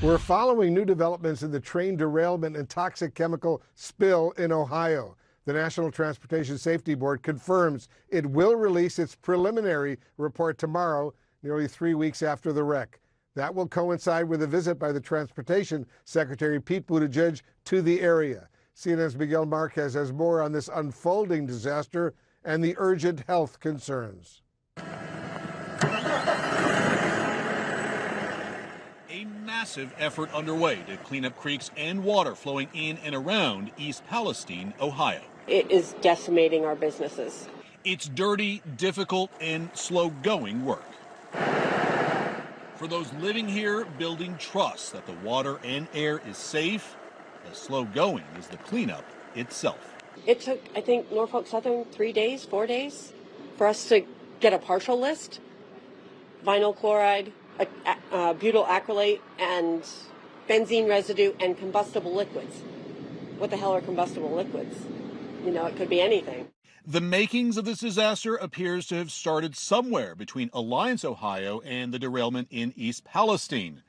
We're following new developments in the train derailment and toxic chemical spill in Ohio. The National Transportation Safety Board confirms it will release its preliminary report tomorrow, nearly 3 weeks after the wreck. That will coincide with a visit by the Transportation Secretary Pete Buttigieg to the area. CNN's Miguel Marquez has more on this unfolding disaster and the urgent health concerns. A massive effort underway to clean up creeks and water flowing in and around East Palestine, Ohio. It is decimating our businesses. It's dirty, difficult, and slow-going work. For those living here, building trust that the water and air is safe, as slow-going as the cleanup itself. It took, I think, Norfolk Southern 3 days, 4 days, for us to get a partial list. Vinyl chloride, butyl acrylate, and benzene residue, and combustible liquids. What the hell are combustible liquids? You know, it could be anything. The makings of this disaster appears to have started somewhere between Alliance, Ohio, and the derailment in East Palestine.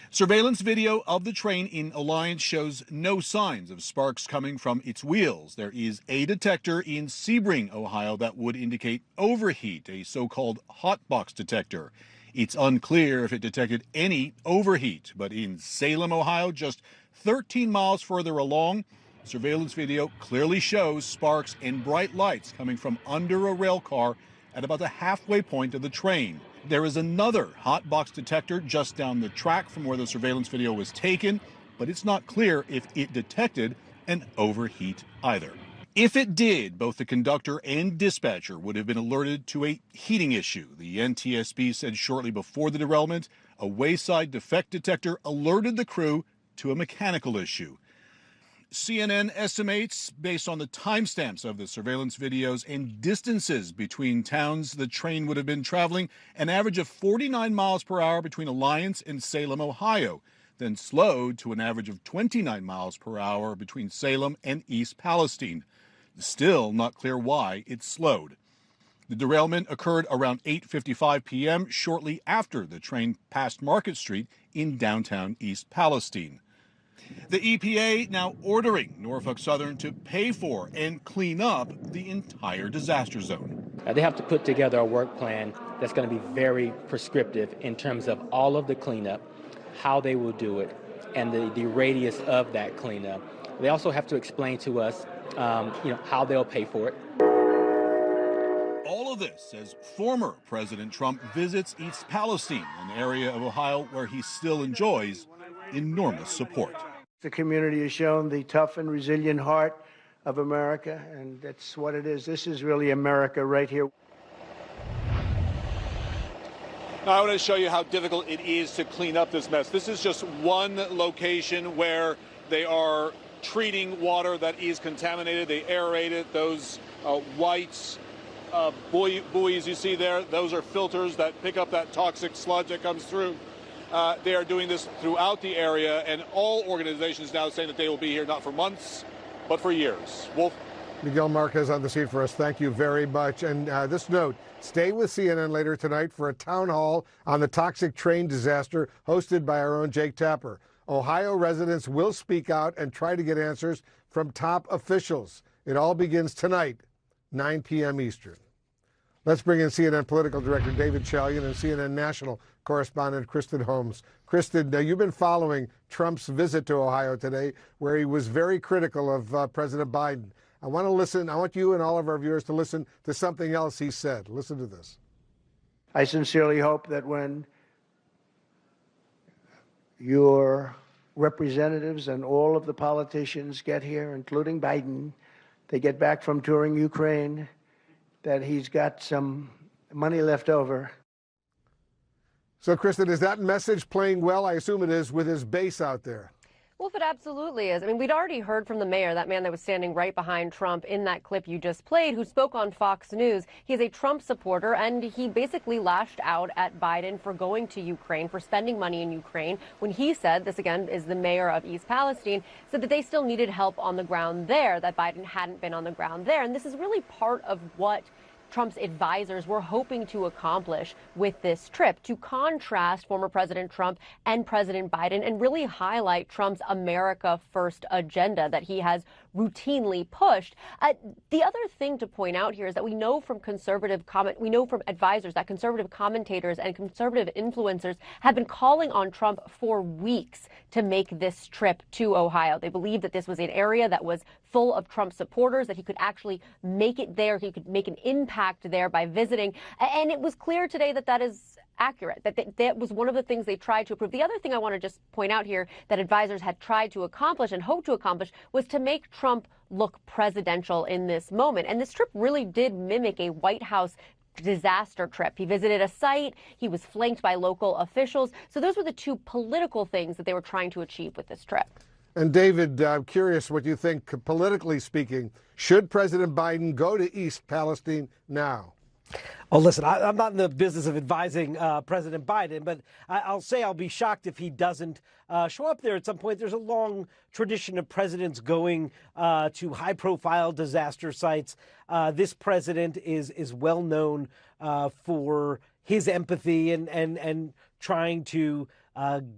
Surveillance video of the train in Alliance shows no signs of sparks coming from its wheels. There is a detector in Sebring, Ohio, that would indicate overheat, a so-called hot box detector. It's unclear if it detected any overheat, but in Salem, Ohio, just 13 miles further along, surveillance video clearly shows sparks and bright lights coming from under a rail car at about the halfway point of the train. There is another hot box detector just down the track from where the surveillance video was taken, but it's not clear if it detected an overheat either. If it did, both the conductor and dispatcher would have been alerted to a heating issue. The NTSB said shortly before the derailment, a wayside defect detector alerted the crew to a mechanical issue. CNN estimates, based on the timestamps of the surveillance videos and distances between towns the train would have been traveling, an average of 49 miles per hour between Alliance and Salem, Ohio, then slowed to an average of 29 miles per hour between Salem and East Palestine. Still not clear why it slowed. The derailment occurred around 8:55 p.m., shortly after the train passed Market Street in downtown East Palestine. The EPA now ordering Norfolk Southern to pay for and clean up the entire disaster zone. They have to put together a work plan that's going to be very prescriptive in terms of all of the cleanup, how they will do it, and the radius of that cleanup. They also have to explain to us, how they'll pay for it. All of this as former President Trump visits East Palestine, an area of Ohio where he still enjoys enormous support. The community has shown the tough and resilient heart of America, and that's what it is. This is really America right here. Now, I want to show you how difficult it is to clean up this mess. This is just one location where they are treating water that is contaminated. They aerate it. Those white buoys you see there, those are filters that pick up that toxic sludge that comes through. They are doing this throughout the area, and all organizations now saying that they will be here not for months, but for years. Wolf? Miguel Marquez on the scene for us. Thank you very much. And this note, stay with CNN later tonight for a town hall on the toxic train disaster hosted by our own Jake Tapper. Ohio residents will speak out and try to get answers from top officials. It all begins tonight, 9 p.m. Eastern. Let's bring in CNN political director David Chalian and CNN national correspondent Kristen Holmes. Kristen, you've been following Trump's visit to Ohio today, where he was very critical of President Biden. I want you and all of our viewers to listen to something else he said. Listen to this. I sincerely hope that when your representatives and all of the politicians get here, including Biden, they get back from touring Ukraine, that he's got some money left over. So, Kristen, is that message playing well? I assume it is with his base out there. Well, if it absolutely is. I mean, we'd already heard from the mayor, that man that was standing right behind Trump in that clip you just played, who spoke on Fox News. He's a Trump supporter, and he basically lashed out at Biden for going to Ukraine, for spending money in Ukraine, when he said, this again is the mayor of East Palestine, said that they still needed help on the ground there, that Biden hadn't been on the ground there. And this is really part of what Trump's advisors were hoping to accomplish with this trip, to contrast former President Trump and President Biden and really highlight Trump's America First agenda that he has routinely pushed. The other thing to point out here is that we know from advisors that conservative commentators and conservative influencers have been calling on Trump for weeks to make this trip to Ohio. They believe that this was an area that was full of Trump supporters, that he could actually make it there, he could make an impact there by visiting. And it was clear today that that is accurate, that was one of the things they tried to approve. The other thing I want to just point out here that advisors had tried to accomplish and hoped to accomplish was to make Trump look presidential in this moment. And this trip really did mimic a White House disaster trip. He visited a site. He was flanked by local officials. So those were the two political things that they were trying to achieve with this trip. And David, I'm curious what you think, politically speaking, should President Biden go to East Palestine now? Oh, listen, I'm not in the business of advising President Biden, but I'll say I'll be shocked if he doesn't show up there at some point. There's a long tradition of presidents going to high-profile disaster sites. This president is well known for his empathy and trying to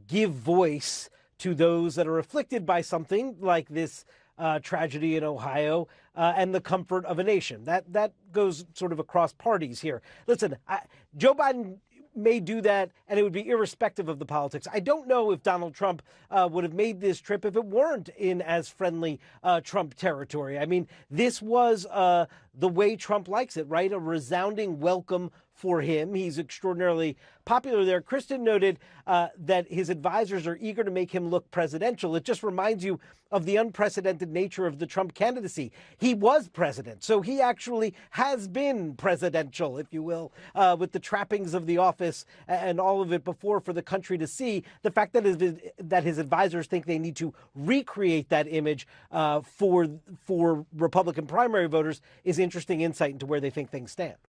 give voice to those that are afflicted by something like this tragedy in Ohio and the comfort of a nation. That goes sort of across parties here. Listen, Joe Biden may do that, and it would be irrespective of the politics. I don't know if Donald Trump would have made this trip if it weren't in as friendly Trump territory. I mean, this was the way Trump likes it, right? A resounding welcome for him. He's extraordinarily popular there. Kristen noted that his advisors are eager to make him look presidential. It just reminds you of the unprecedented nature of the Trump candidacy. He was president, so he actually has been presidential, if you will, with the trappings of the office and all of it before for the country to see. The fact that his advisors think they need to recreate that image for Republican primary voters is interesting insight into where they think things stand.